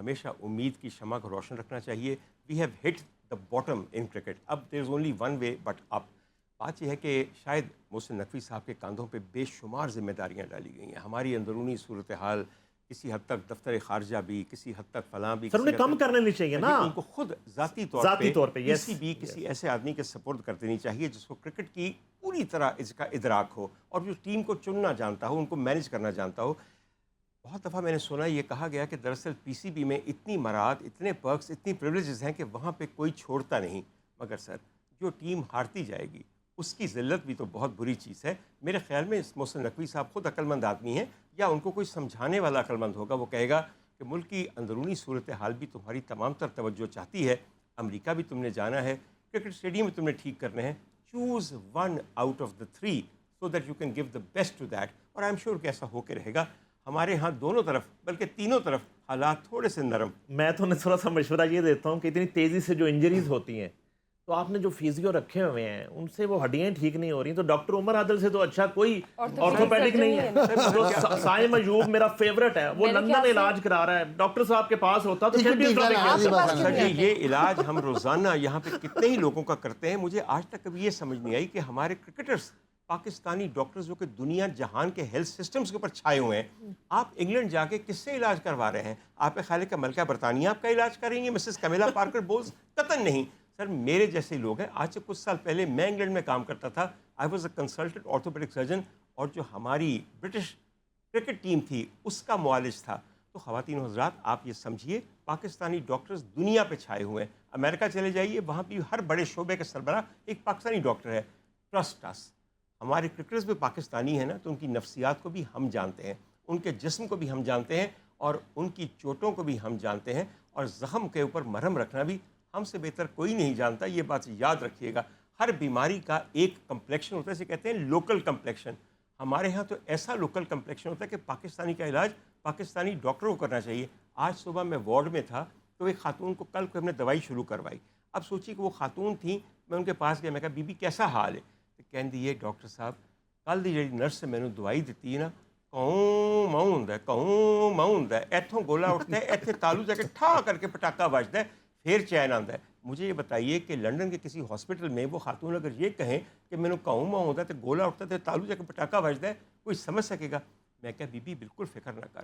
ہمیشہ امید کی شمع کو روشن رکھنا چاہیے. We have hit the bottom in cricket. اب there is only one way but up. بات یہ ہے کہ شاید محسن نقوی صاحب کے کاندھوں پہ بے شمار ذمہ داریاں ڈالی گئی ہیں. ہماری اندرونی صورتحال کسی حد تک دفتر خارجہ بھی, کسی حد تک فلاں بھی, سر انہیں کم کرنے نہیں چاہیے نا, ان کو خود ذاتی طور پہ کسی ایسے آدمی کے سپورٹ کر دینی چاہیے جس کو کرکٹ کی پوری طرح اس کا ادراک ہو اور جو ٹیم کو چننا جانتا ہو, ان کو مینج کرنا جانتا ہو. بہت دفعہ میں نے سنا یہ کہا گیا کہ دراصل پی سی بی میں اتنی مراعات, اتنے پرکس, اتنی پریولیجز ہیں کہ وہاں پہ کوئی چھوڑتا نہیں. مگر سر جو ٹیم ہارتی جائے گی اس کی ذلت بھی تو بہت بری چیز ہے. میرے خیال میں محسن نقوی صاحب خود عقل مند آدمی ہیں, یا ان کو کوئی سمجھانے والا عقل مند ہوگا. وہ کہے گا کہ ملک کی اندرونی صورتحال بھی تمہاری تمام تر توجہ چاہتی ہے. امریکہ بھی تم نے جانا ہے, کرکٹ اسٹیڈیم بھی تم نے ٹھیک کرنے ہیں. Choose one out of the three so that you can give the best to that. اور آئی ایم شیور کہ ایسا ہو کے رہے گا. ہمارے ہاں دونوں طرف بلکہ تینوں طرف حالات تھوڑے سے نرم. میں تو انہیں تھوڑا سا مشورہ یہ دیتا ہوں کہ اتنی تیزی سے جو انجریز ہوتی ہیں, تو آپ نے جو فیزیو رکھے ہوئے ہیں ان سے وہ ہڈیاں ٹھیک نہیں ہو رہی, تو ڈاکٹر عمر عادل سے تو اچھا کوئی آرتھوپیڈک نہیں ہے. سائم ایوب میرا فیورٹ ہے, وہ لندن علاج کرا رہا ہے. ڈاکٹر صاحب کے پاس ہوتا تو یہ علاج ہم روزانہ یہاں پہ کتنے ہی لوگوں کا کرتے ہیں. مجھے آج تک کبھی یہ سمجھ نہیں آئی کہ ہمارے کرکٹرز, پاکستانی ڈاکٹرز جو کہ دنیا جہان کے ہیلتھ سسٹمز کے اوپر چھائے ہوئے ہیں, آپ انگلینڈ جا کے کس سے علاج کروا رہے ہیں؟ آپ کے خیال ہے کہ ملکہ برطانیہ آپ کا علاج کر رہی ہیں, مسز کمیلا پارکر بولز؟ قطعاً نہیں. سر میرے جیسے لوگ ہیں. آج سے کچھ سال پہلے میں انگلینڈ میں کام کرتا تھا. I was a consultant orthopaedic surgeon, اور جو ہماری برٹش کرکٹ ٹیم تھی اس کا معالج تھا. تو خواتین و حضرات آپ یہ سمجھیے پاکستانی ڈاکٹرز دنیا پہ چھائے ہوئے ہیں. امریکہ چلے جائیے, وہاں بھی ہر بڑے شعبے کے سربراہ ایک پاکستانی ڈاکٹر ہے. ٹرسٹ اس. ہمارے کرکٹرز بھی پاکستانی ہیں نا, تو ان کی نفسیات کو بھی ہم جانتے ہیں, ان کے جسم کو بھی ہم جانتے ہیں, اور ان کی چوٹوں کو بھی ہم جانتے ہیں, اور زخم کے اوپر مرہم رکھنا بھی ہم سے بہتر کوئی نہیں جانتا. یہ بات یاد رکھیے گا. ہر بیماری کا ایک کمپلیکشن ہوتا ہے, اسے کہتے ہیں لوکل کمپلیکشن. ہمارے ہاں تو ایسا لوکل کمپلیکشن ہوتا ہے کہ پاکستانی کا علاج پاکستانی ڈاکٹروں کو کرنا چاہیے. آج صبح میں وارڈ میں تھا تو ایک خاتون کو کل کو ہم نے دوائی شروع کروائی. اب سوچیے کہ وہ خاتون تھیں, میں ان کے پاس گیا, میں کہا بی بی کیسا حال ہے؟ تو کہن دی یہ ڈاکٹر صاحب کل دی جڑی نرس میں نے دوائی دیتی ہے نا, کہوں ماؤں ہے, ایتھوں گولا اٹھتا ہے, ایتھے تالو جا کے ٹھا کر کے پٹاکا بجتا ہے, پھر چین آتا ہے. مجھے یہ بتائیے کہ لنڈن کے کسی ہاسپٹل میں وہ خاتون اگر یہ کہیں کہ میں نے کہوں ماؤں ہوتا ہے تو گولا اٹھتا ہے, تالو جا کے پٹاکا بجتا ہے, کوئی سمجھ سکے گا؟ میں کہا بی بی بالکل فکر نہ کر,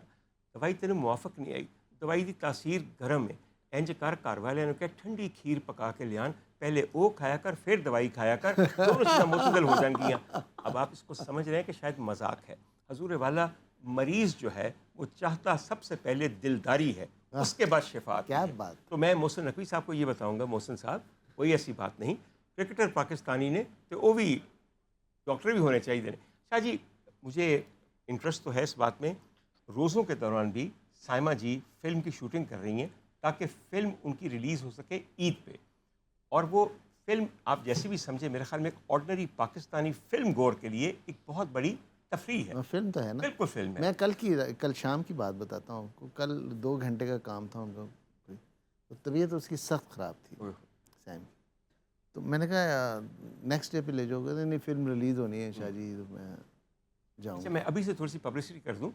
دوائی تیرے موافق نہیں آئی, دوائی دی تاثیر گرم ہے, انج کر گھر والے نے کہا ٹھنڈی کھیر پکا کے لیان, پہلے وہ کھایا کر پھر دوائی کھایا کر, دونوں چیزیں معتدل ہو جائیں گیاں. اب آپ اس کو سمجھ رہے ہیں کہ شاید مذاق ہے. حضور والا مریض جو ہے وہ چاہتا سب سے پہلے دلداری ہے, اس کے بعد شفا. کیا بات. تو میں محسن نقوی صاحب کو یہ بتاؤں گا, محسن صاحب کوئی ایسی بات نہیں, کرکٹر پاکستانی نے تو وہ بھی ڈاکٹر بھی ہونے چاہیے. شاہ جی مجھے انٹرسٹ تو ہے اس بات میں, روزوں کے دوران بھی سائمہ جی فلم کی شوٹنگ کر رہی ہیں تاکہ فلم ان کی ریلیز ہو سکے عید پہ. اور وہ فلم آپ جیسے بھی سمجھے, میرے خیال میں ایک آرڈنری پاکستانی فلم گور کے لیے ایک بہت بڑی تفریح ہے. فلم تو ہے نا, بالکل فلم ہے. میں کل شام کی بات بتاتا ہوں. کل 2 گھنٹے کا کام تھا ان کو, تو طبیعت اس کی سخت خراب تھی سیم. تو میں نے کہا نیکسٹ ڈے پہ لے جاؤ گے؟ نہیں فلم ریلیز ہونی ہے شاہ جی, تو میں جاؤں گا. میں ابھی سے تھوڑی سی پبلسٹی کر دوں.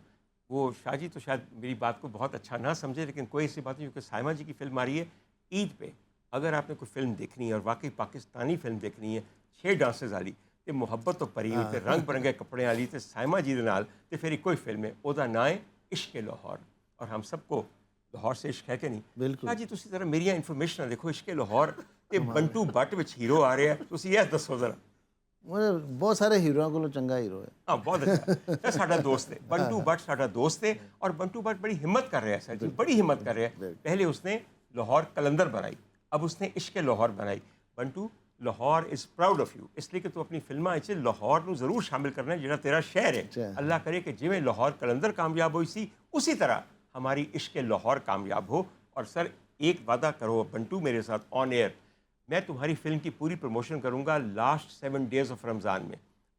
وہ شاہ جی تو شاید میری بات کو بہت اچھا نہ سمجھے, لیکن کوئی ایسی بات نہیں, کیونکہ سائمہ جی کی فلم آ رہی ہے عید پہ. اگر آپ نے کوئی فلم دیکھنی ہے اور واقعی پاکستانی فلم دیکھنی ہے, 6 ڈانسز والی, تے محبت تو پری ہوئی, تے رنگ برنگے کپڑے والی, تے سائمہ جی دے نال, تے پھر کوئی فلم ہے وہ دا نا ہے عشق لاہور. اور ہم سب کو لاہور سے عشق ہے کہ نہیں؟ بالکل. شاہ جی تسی ذرا میری انفارمیشن دیکھو, عشق لاہور تے بنٹو بٹ وچ ہیرو آ رہے ہیں, تسی یہ دسو ذرا. بہت سارے ہیروਆਂ کو چنگا ہیرو ہے. ہاں بہت اچھا. ساڈا دوست ہے بنٹو بٹ, ساڈا دوست ہے. اور بنٹو بٹ بڑی ہمت کر رہا ہے سر جی, بڑی ہمت کر رہا ہے. پہلے اس نے لاہور قلندر بنائی, اب اس نے عشق لاہور بنائی. بنٹو لاہور از پراؤڈ آف یو, اس لیے کہ تو اپنی فلماں اچھے لاہور نو ضرور شامل کرنا ہے جڑا تیرا شہر ہے. اللہ کرے کہ جویں لاہور قلندر کامیاب ہوئی سی, اسی طرح ہماری عشق لاہور کامیاب ہو. اور سر ایک وعدہ کرو بنٹو میرے ساتھ آن ایئر, میں تمہاری فلم کی پوری پروموشن کروں گا لاسٹ 7 days آف رمضان میں.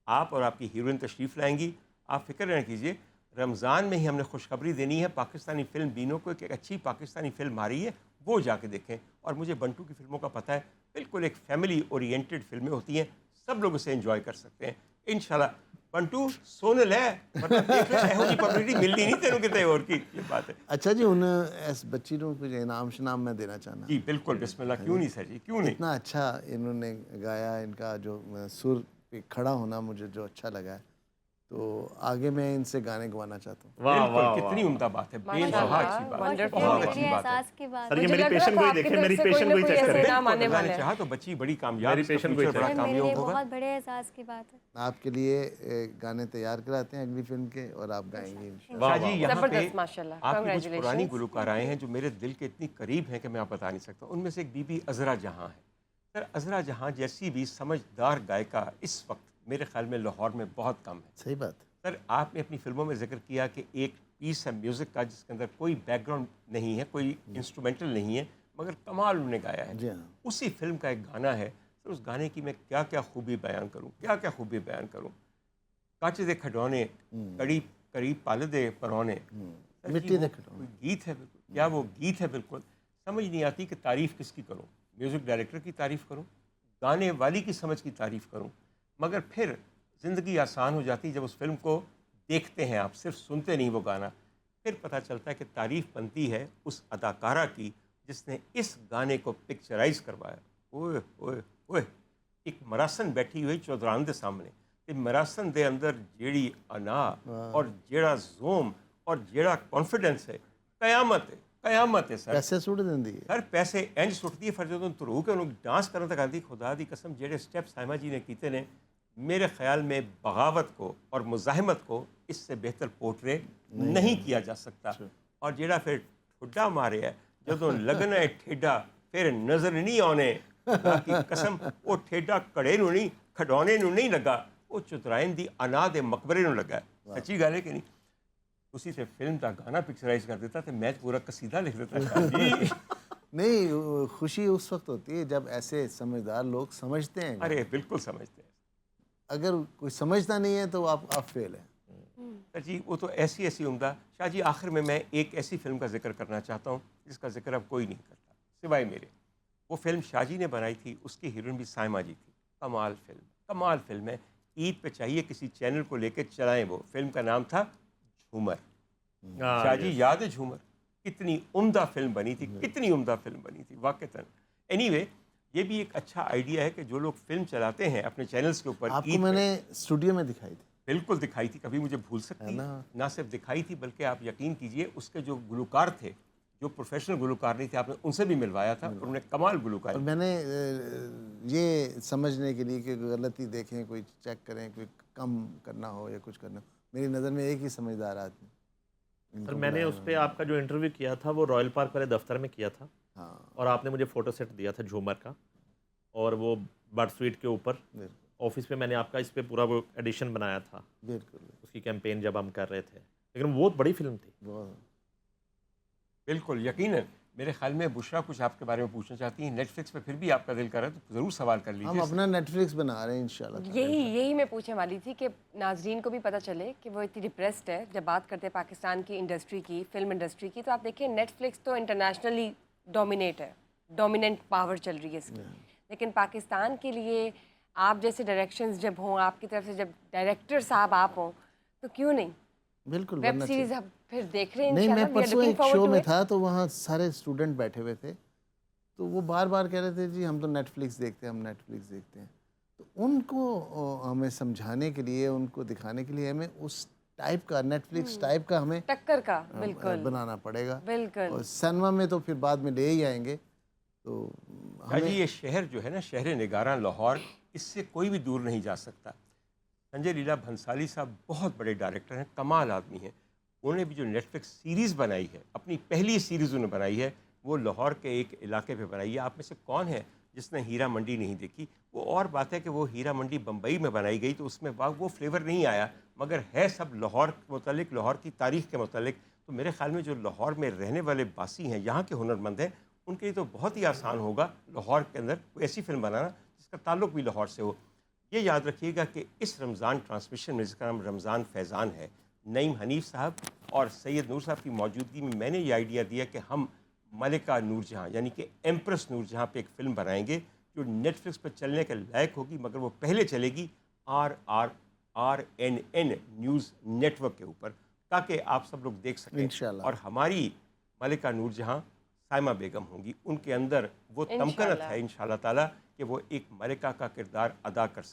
آپ اور آپ کی ہیروئن تشریف لائیں گی. آپ فکر نہ کیجیے, رمضان میں ہی ہم نے خوشخبری دینی ہے پاکستانی فلم بینوں کو, ایک اچھی پاکستانی فلم آ رہی ہے, وہ جا کے دیکھیں. اور مجھے بنٹو کی فلموں کا پتہ ہے, بالکل ایک فیملی اورینٹڈ فلمیں ہوتی ہیں, سب لوگ اسے انجوائے کر سکتے ہیں انشاءاللہ. ਬੰਟੂ ਸੋਨਲ ਹੈ ਮਤਲਬ ਦੇਖ ਲੈ ਇਹੋ ਜਿਹੀ ਪਬਲਿਸਿਟੀ ਮਿਲਦੀ ਨਹੀਂ ਤੈਨੂੰ ਕਿਤੇ ਹੋਰ ਕੀ ਇਹ ਬਾਤ है। अच्छा जी, उन्हें इस बच्ची को कुछ इनाम शनाम मैं देना चाहना। जी बिल्कुल बिस्मिल्लाह, क्यों नहीं सर जी, क्यों नहीं। इतना अच्छा इन्होंने गाया, इनका जो सुर पे खड़ा होना मुझे जो अच्छा लगा है, तो आगे मैं इनसे गाने गवाना चाहता हूँ। वाह बिल्कुल, वाह कितनी वाह। उम्दा बात है, बेनतहा अच्छी बात है, Wonderful। बहुत मेरे अच्छी बात है। एहसास की बात सर है। ये मुझे मेरी लग रहा पेशेंट था को ही आपकी देखें, तरफ मेरी से कोई पेशेंट ना को ही कोई चेक ऐसे करें। इनाम आने अल्लाह वाला ने है। चाहा तो बच्ची बड़ी कामयाब, मेरी इसका पेशेंट को ही फ्यूचर बड़ा चेक मेरे कामयाब लिए होगा। बहुत बड़े एहसास की बात है। आपके लिए गाने तैयार कराते हैं अगली फिल्म के, और आप गाएंगे इंशाल्लाह। वाह, शाह जी वाह, यहाँ पे जबरदस्त, माशाल्लाह, आपकी कुछ पुरानी congratulations। गुलकार आए हैं जो मेरे दिल के इतनी करीब हैं कि मैं आप बता नहीं सकता। उनमें से एक बीबी अजरा जहाँ है। सर अजरा जहाँ जैसी भी समझदार गायिका इस वक्त मेरे ख्याल में लाहौर में बहुत कम है। सही बात है। सर आपने अपनी फिल्मों में जिक्र किया कि एक पीस है म्यूज़िक का जिसके अंदर कोई बैकग्राउंड नहीं है, कोई इंस्ट्रूमेंटल नहीं है, मगर कमाल उन्होंने गाया है। जी हाँ। उसी फिल्म का एक गाना है, सर उस गाने की मैं क्या क्या खूबी बयान करूँ, क्या क्या खूबी बयान करूँ। कांच दे खिडौने करीब करीब पाल दे परौने, सर जी, मिट्टी दे वो खिडौने। कोई गीत है बिल्कुल, क्या वो गीत है बिल्कुल। समझ नहीं आती कि तारीफ़ किसकी करूँ, म्यूज़िक डायरेक्टर की तारीफ़ करूँ, गाने वाली की समझ की तारीफ़ करूँ। मगर फिर ज़िंदगी आसान हो जाती जब उस फिल्म को देखते हैं आप, सिर्फ सुनते नहीं वो गाना। फिर पता चलता है कि तारीफ़ बनती है उस अदाकारा की जिसने इस गाने को पिक्चराइज़ करवाया। ओए ओए ओए, एक मरासन बैठी हुई चौधरान दे सामने, ते मरासन दे अंदर जेड़ी अना और जेड़ा जोम और जेड़ा कॉन्फिडेंस है, कयामत है सर। पैसे सुट देंदी है। सर पैसे इंज सुटती है फिर जो तुम के उन्होंने डांस करने तक आती, खुदा दी कसम जेड़े स्टेप साइमा जी ने कीते ने, मेरे ख्याल में बगावत को और मुजाहिमत को इससे बेहतर पोर्ट्रे नहीं किया जा सकता। और जेड़ा फिर ठुड्डा मारे है जो लगना है ठेडा फिर नज़र नहीं आने, खुदा की कसम वो ठेडा कड़े नू नहीं खडौने नू नहीं लगा, वो चुतराइन दी अना दे मकबरे नू लगा। सच्ची गल है कि नहीं। उसी से फिल्म का गाना पिक्चराइज कर देता तो मैं पूरा कसीदा लिख देता। शाह जी नहीं, खुशी उस वक्त होती है जब ऐसे समझदार लोग समझते हैं। अरे बिल्कुल समझते हैं अगर कोई समझता नहीं है तो आप फेल हैं। सर जी, वो तो ऐसी ऐसी उम्दा। शाह जी आखिर में मैं एक ऐसी फिल्म का जिक्र करना चाहता हूँ जिसका जिक्र अब कोई नहीं करता सिवाय मेरे। वो फिल्म शाह जी ने बनाई थी, उसकी हीरोइन भी साइमा जी थी। कमाल फिल्म है। ईद पे चाहिए किसी चैनल को लेकर चलाएं। वो फिल्म का नाम था झूमर। शाह जी याद है झूमर? कितनी उम्दा फिल्म बनी थी, कितनी उम्दा फिल्म बनी थी वाकईतन। एनीवे, ये भी एक अच्छा आइडिया है कि जो लोग फिल्म चलाते हैं अपने चैनल्स के ऊपर, आपको ईद पे मैंने स्टूडियो में दिखाई थी। बिल्कुल दिखाई थी, कभी मुझे भूल सकती है ना? ना सिर्फ दिखाई थी बल्कि आप यकीन कीजिए उसके जो गुलकार थे, जो प्रोफेशनल गुलकार नहीं थे, आपने उनसे भी मिलवाया था और उन्होंने कमाल और गुलकार। मैंने ये समझने के लिए कि कोई गलती देखें, कोई चेक करें, कोई कम करना हो या कुछ करना हो, मेरी नज़र में एक ही समझदार आदमी। सर मैंने उस पर आपका जो इंटरव्यू किया था वो रॉयल पार्क वाले दफ्तर में किया था। हाँ, और आपने मुझे फ़ोटो सेट दिया था झूमर का, और वो बर्ड स्वीट के ऊपर बिल्कुल ऑफिस पे मैंने आपका इस पे पूरा वो एडिशन बनाया था, बिल्कुल उसकी कैंपेन जब हम कर रहे थे। लेकिन वो बहुत बड़ी फिल्म थी। बहुत। बिल्कुल यकीनन। मेरे ख्याल में बुशरा कुछ आपके बारे में पूछना चाहती हैं। नेटफ्लिक्स पे फिर भी आपका दिल कर रहा है तो ज़रूर सवाल कर हम लीजिए। अपना नेटफ्लिक्स बना रहे हैं इंशाल्लाह। यही मैं पूछने वाली थी कि नाजरीन को भी पता चले कि वो इतनी डिप्रेस्ड है। जब बात करते हैं पाकिस्तान की इंडस्ट्री की, फिल्म इंडस्ट्री की, तो आप देखिए नेटफ्लिक्स तो इंटरनेशनली डोमिनेट है, डोमिनेंट पावर चल रही है इसकी। लेकिन पाकिस्तान के लिए आप जैसे डायरेक्शंस जब हों, आपकी तरफ से जब डायरेक्टर साहब आप हों, तो क्यों नहीं बिल्कुल वेब बनना सीरीज चाहिए। अब फिर देख रहे हैं नहीं, मैं इंशाल्लाह, we are परसों looking एक forward शो to में it। था तो वहाँ सारे स्टूडेंट बैठे हुए थे, तो वो बार बार कह रहे थे जी हम तो नेटफ्लिक्स देखते हैं, हम नेटफ्लिक्स देखते हैं। तो उनको हमें समझाने के लिए, उनको दिखाने के लिए हमें उस टाइप का नेटफ्लिक्स टाइप का हमें टक्कर का बिल्कुल बनाना पड़ेगा। बिल्कुल। और सिनेमा में तो फिर बाद में ले ही आएंगे। तो शाह जी ये शहर जो है ना, शहर निगारां लाहौर, इससे कोई भी दूर नहीं जा सकता। संजय लीला भंसाली साहब बहुत बड़े डायरेक्टर हैं, कमाल आदमी हैं। उन्होंने भी जो नेटफ्लिक्स सीरीज़ बनाई है, अपनी पहली सीरीज़ उन्होंने बनाई है, वो लाहौर के एक इलाके पे बनाई है। आप में से कौन है जिसने हीरा मंडी नहीं देखी? वो और बात है कि वो हीरा मंडी बम्बई में बनाई गई तो उसमें वो फ्लेवर नहीं आया, मगर है सब लाहौर के मुतालिक, लाहौर की तारीख़ के मुतालिक। तो मेरे ख्याल में जो लाहौर में रहने वाले बासी हैं, यहाँ के हुनरमंद हैं, उनके लिए तो बहुत ही आसान होगा लाहौर के अंदर कोई ऐसी फिल्म बनाना जिसका ताल्लुक भी लाहौर से हो। ये याद रखिएगा कि इस रमज़ान ट्रांसमिशन में, जिसका नाम रमज़ान फैज़ान है, नईम हनीफ साहब और सैयद नूर साहब की मौजूदगी में मैंने ये आइडिया दिया कि हम मलिका नूरजहाँ यानी कि एम्प्रेस नूरजहाँ पे एक फ़िल्म बनाएंगे जो नेटफ्लिक्स पर चलने के लायक होगी, मगर वो पहले चलेगी RRR RNN न्यूज़ नेटवर्क के ऊपर, ताकि आप सब लोग देख सकें। इंशाल्लाह। और हमारी मलिका नूर जहाँ साइमा बेगम होंगी, उनके अंदर वो तमकनत है इंशाल्लाह ताला कि वो एक मलिका का किरदार अदा कर सकें।